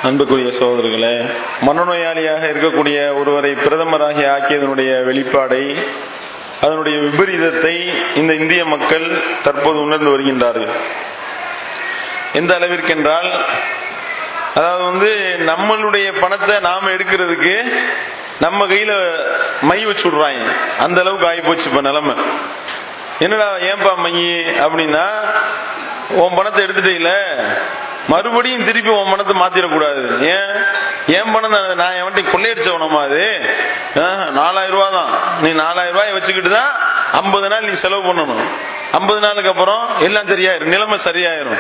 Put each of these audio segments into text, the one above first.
அன்புக்குரிய சகோதரர்களே, மனநோயாளியாக இருக்கக்கூடிய ஒருவரை பிரதமராக ஆக்கியதனுடைய வெளிப்பாடை, அதனுடைய விபரீதத்தை இந்த இந்திய மக்கள் தற்போது உணர்ந்து வருகின்றார்கள். எந்த அளவிற்கென்றால், அதாவது நம்மளுடைய பணத்தை நாம எடுக்கிறதுக்கு நம்ம கையில மை வச்சு விடுறாங்க. அந்த அளவுக்கு ஆகிப்போச்சு இப்ப நிலைமை. என்னடா ஏன்பா மை அப்படின்னா, உன் பணத்தை எடுத்துட்டீல, மறுபடியும் திருப்பி உன் பணத்தை மாத்திரக்கூடாது. ஏன் பணம் தான், நான் எவன்ட்டு கொள்ளையடிச்சவனமா? அது 4000 ரூபா தான். நீ 4000 ரூபாய் வச்சுக்கிட்டு தான் 50 நாள் நீ செலவு பண்ணணும். 50 நாளுக்கு அப்புறம் எல்லாம் சரியாயிரும், நிலைமை சரியாயிரும்.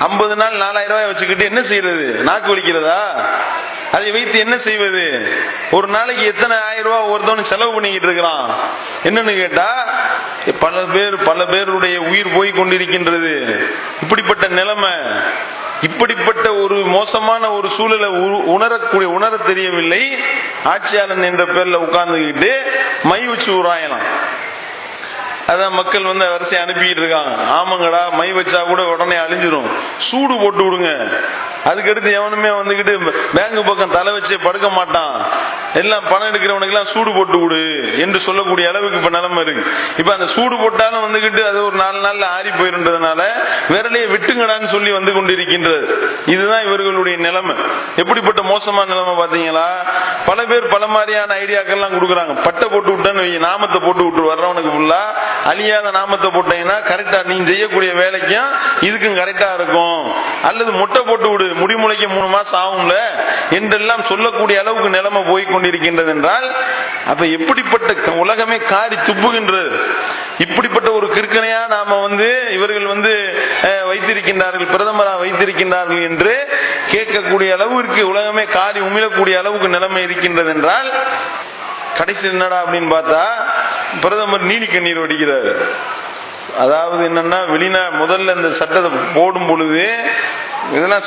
50 நாள் 4000 ரூபாய் வச்சுக்கிட்டு என்ன செய்யறது? நாக்கு வலிக்கிறதா? அதை வைத்து என்ன செய்வது? ஒரு நாளைக்கு எத்தனை 1000 ரூபாய் ஒருத்தவனு செலவு பண்ணிக்கிட்டு இருக்கிறான். என்னன்னு கேட்டா, பல பேருடைய உயிர் போய் கொண்டிருக்கின்றது. இப்படிப்பட்ட நிலைமை, இப்படிப்பட்ட ஒரு மோசமான ஒரு சூழலை உணர தெரியவில்லை. ஆட்சியாளன் என்ற பேர்ல உட்கார்ந்துக்கிட்டு மை வச்சு உராயலாம். அதான் மக்கள் வரிசை அனுப்பிட்டு இருக்காங்க. ஆமாங்கடா, மை வச்சா கூட உடனே அழிஞ்சிரும், சூடு போட்டு விடுங்க. அதுக்கடுத்து எவனுமே பேங்க் பக்கம் தலை வச்சு படுக்க மாட்டான். எல்லாம் பணம் எடுக்கிறவனுக்கு எல்லாம் சூடு போட்டு விடு என்று சொல்லக்கூடிய அளவுக்கு இப்ப நிலைமை இருக்கு. இப்ப அந்த சூடு போட்டாலும் அது ஒரு 4 நாள்ல ஆறி போயிருந்ததுனால விரலையே விட்டுங்கடான்னு சொல்லி வந்து கொண்டிருக்கின்றது. இதுதான் இவர்களுடைய நிலைமை. எப்படிப்பட்ட மோசமான நிலைமை பாத்தீங்களா? பல பேர் பல மாதிரியான ஐடியாக்கள் எல்லாம் கொடுக்குறாங்க. பட்டை போட்டு விட்டான்னு, நாமத்தை போட்டு விட்டு வர்றவனுக்கு ஃபுல்லா அழியாத நாமத்தை போட்டீங்கன்னா கரெக்டா நீ செய்யக்கூடிய வேலைக்கும் இதுக்கும் கரெக்டா இருக்கும். அல்லது மொட்டை போட்டு விடு, முடிமுளைக்க 3 மாசம் ஆகும்ல என்றெல்லாம் சொல்லக்கூடிய அளவுக்கு நிலைமை போய் கொண்டிருக்கின்றது என்றால், அப்ப எப்படிப்பட்ட உலகமே காரி துப்புகின்றது. இப்படிப்பட்ட ஒரு கிறுக்கனையா நாம இவர்கள் வைத்திருக்கின்றார்கள், பிரதமராக வைத்திருக்கின்றார்கள் என்று கேட்கக்கூடிய அளவிற்கு உலகமே காரி உமிழக்கூடிய அளவுக்கு நிலைமை இருக்கின்றது என்றால், கடைசி என்னடா அப்படின்னு பார்த்தா, பிரதமர் நீலி கண்ணீர் வடிக்கிறார். அதாவது என்னன்னா, முதல்ல இந்த சட்டத்தை போடும் பொழுது இதெல்லாம்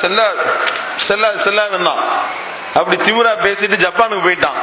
செல்லாதுன்னா அப்படி திமிரா பேசிட்டு ஜப்பானுக்கு போயிட்டான்.